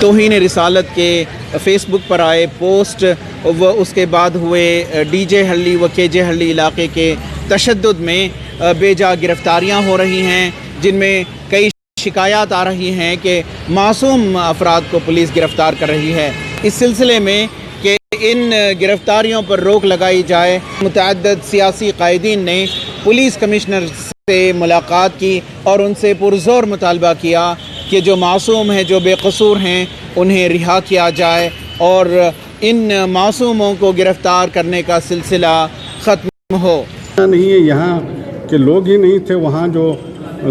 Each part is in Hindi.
तौहीन रिसालत के फ़ेसबुक पर आए पोस्ट व उसके बाद हुए डीजे हल्ली व केजे हल्ली इलाके के तशद्दुद में बेजा गिरफ़्तारियाँ हो रही हैं, जिनमें कई शिकायत आ रही हैं कि मासूम अफराद को पुलिस गिरफ़्तार कर रही है। इस सिलसिले में कि इन गिरफ़्तारियों पर रोक लगाई जाए, मुतअद्दिद सियासी कायदीन ने पुलिस कमिश्नर से मुलाकात की और उनसे पुरज़ोर मुतालबा किया कि जो मासूम हैं, जो बेकसूर हैं, उन्हें रिहा किया जाए और इन मासूमों को गिरफ़्तार करने का सिलसिला ख़त्म हो। नहीं है, यहाँ के लोग ही नहीं थे, वहाँ जो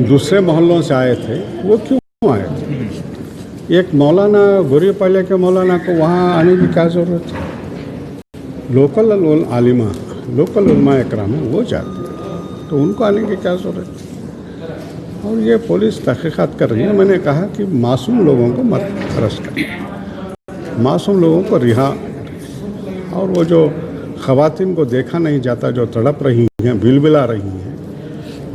दूसरे मोहल्लों से आए थे वो क्यों आए थे? एक मौलाना गोरीपाले के मौलाना को वहाँ आने की क्या ज़रूरत है? लोकल आलिमा, लोकल उलमा इकराम है, वो जाते हैं, तो उनको आने की क्या ज़रूरत है? और ये पुलिस तहक़ीक़ात कर रही है। मैंने कहा कि मासूम लोगों को मत अरेस्ट करें, मासूम लोगों को रिहा, और वो जो ख़वातीन को देखा नहीं जाता, जो तड़प रही हैं, बिलबिला रही हैं,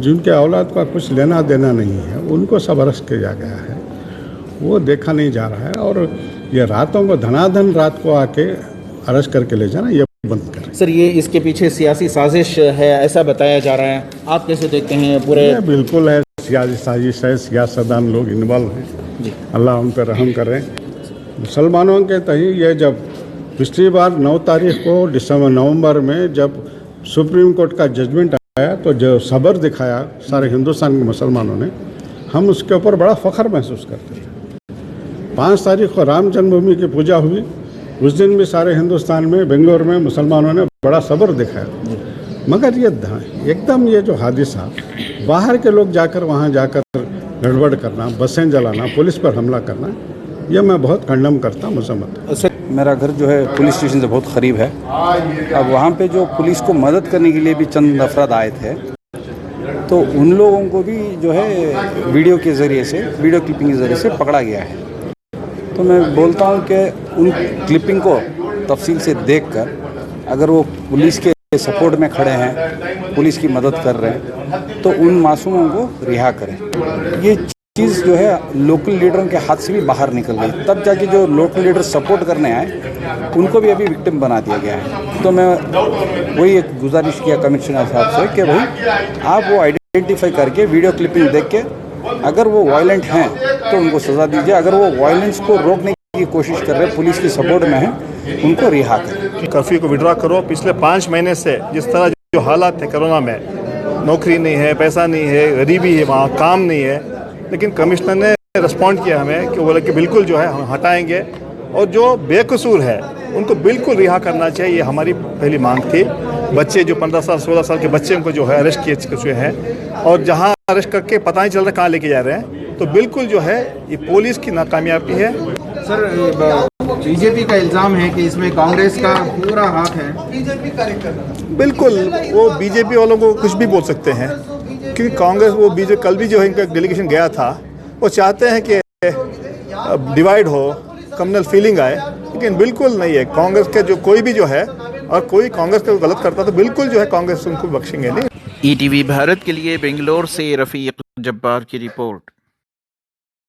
जिनके औलाद का कुछ लेना देना नहीं है, उनको सब अरेस्ट किया गया है, वो देखा नहीं जा रहा है। और ये रातों को धनाधन रात को आके अरेस्ट करके ले जाना, ये बंद करें। सर, ये इसके पीछे सियासी साजिश है ऐसा बताया जा रहा है, आप कैसे देखते हैं? पूरे बिल्कुल है, सियासी साजिश है, सियासतदान लोग इन्वॉल्व हैं जी, अल्लाह उन पर रहम करें। मुसलमानों के तही ये जब पिछली बार 9 तारीख को नवंबर में जब सुप्रीम कोर्ट का जजमेंट आया, तो जो सब्र दिखाया सारे हिंदुस्तान के मुसलमानों ने, हम उसके ऊपर बड़ा फ़ख्र महसूस करते थे। 5 तारीख को राम जन्मभूमि की पूजा हुई, उस दिन भी सारे हिंदुस्तान में, बेंगलोर में मुसलमानों ने बड़ा सब्र दिखाया। मगर ये एकदम ये जो हादिसा, बाहर के लोग जाकर वहाँ जाकर गड़बड़ करना, बसें जलाना, पुलिस पर हमला करना, यह मैं बहुत कंडम करता हूँ, मुसम्मत। मेरा घर जो है पुलिस स्टेशन से बहुत करीब है। अब वहाँ पे जो पुलिस को मदद करने के लिए भी चंद अफराद आए थे, तो उन लोगों को भी जो है वीडियो के ज़रिए से, वीडियो क्लिपिंग के ज़रिए से पकड़ा गया है। तो मैं बोलता हूँ कि उन क्लिपिंग को तफसील से देखकर, अगर वो पुलिस के सपोर्ट में खड़े हैं, पुलिस की मदद कर रहे हैं, तो उन मासूमों को रिहा करें। ये चीज़ जो है लोकल लीडरों के हाथ से भी बाहर निकल गई, तब जाके जो लोकल लीडर सपोर्ट करने आए उनको भी अभी विक्टिम बना दिया गया है। तो मैं वही एक गुजारिश किया कमिश्नर साहब से कि भाई आप वो आइडेंटिफाई करके वीडियो क्लिपिंग देख के, अगर वो वायलेंट हैं तो उनको सज़ा दीजिए, अगर वो वायलेंस को रोकने की कोशिश कर रहे हैं, पुलिस की सपोर्ट में हैं, उनको रिहा करें। कर्फ्यू को विड्रॉ करो। पिछले 5 महीने से जिस तरह जो हालात थे कोरोना में, नौकरी नहीं है, पैसा नहीं है, गरीबी है, वहाँ काम नहीं है, लेकिन कमिश्नर ने रिस्पॉन्ड किया हमें कि वो बोले कि बिल्कुल जो है हम हटाएंगे, और जो बेकसूर है उनको बिल्कुल रिहा करना चाहिए, ये हमारी पहली मांग थी। बच्चे जो 15 साल 16 साल के बच्चे, उनको जो है अरेस्ट किए चुके हैं, और जहाँ अरेस्ट करके पता नहीं चल रहा कहाँ लेके जा रहे हैं, तो बिल्कुल जो है ये पुलिस की नाकामयाबी है। सर, बीजेपी का इल्ज़ाम है कि इसमें कांग्रेस का पूरा हाथ है। बिल्कुल, वो बीजेपी वालों को कुछ भी बोल सकते हैं, क्योंकि कांग्रेस, वो बीजेपी कल भी जो है इनका एक डेलीगेशन गया था, वो चाहते हैं कि डिवाइड हो, कम्युनल फीलिंग आए, लेकिन बिल्कुल नहीं है। कांग्रेस के जो कोई भी जो है, और कोई कांग्रेस का गलत करता तो बिल्कुल जो है कांग्रेस उनको बख्शेंगे नहीं। ETV भारत के लिए बेंगलोर से रफ़ीक जब्बार की रिपोर्ट।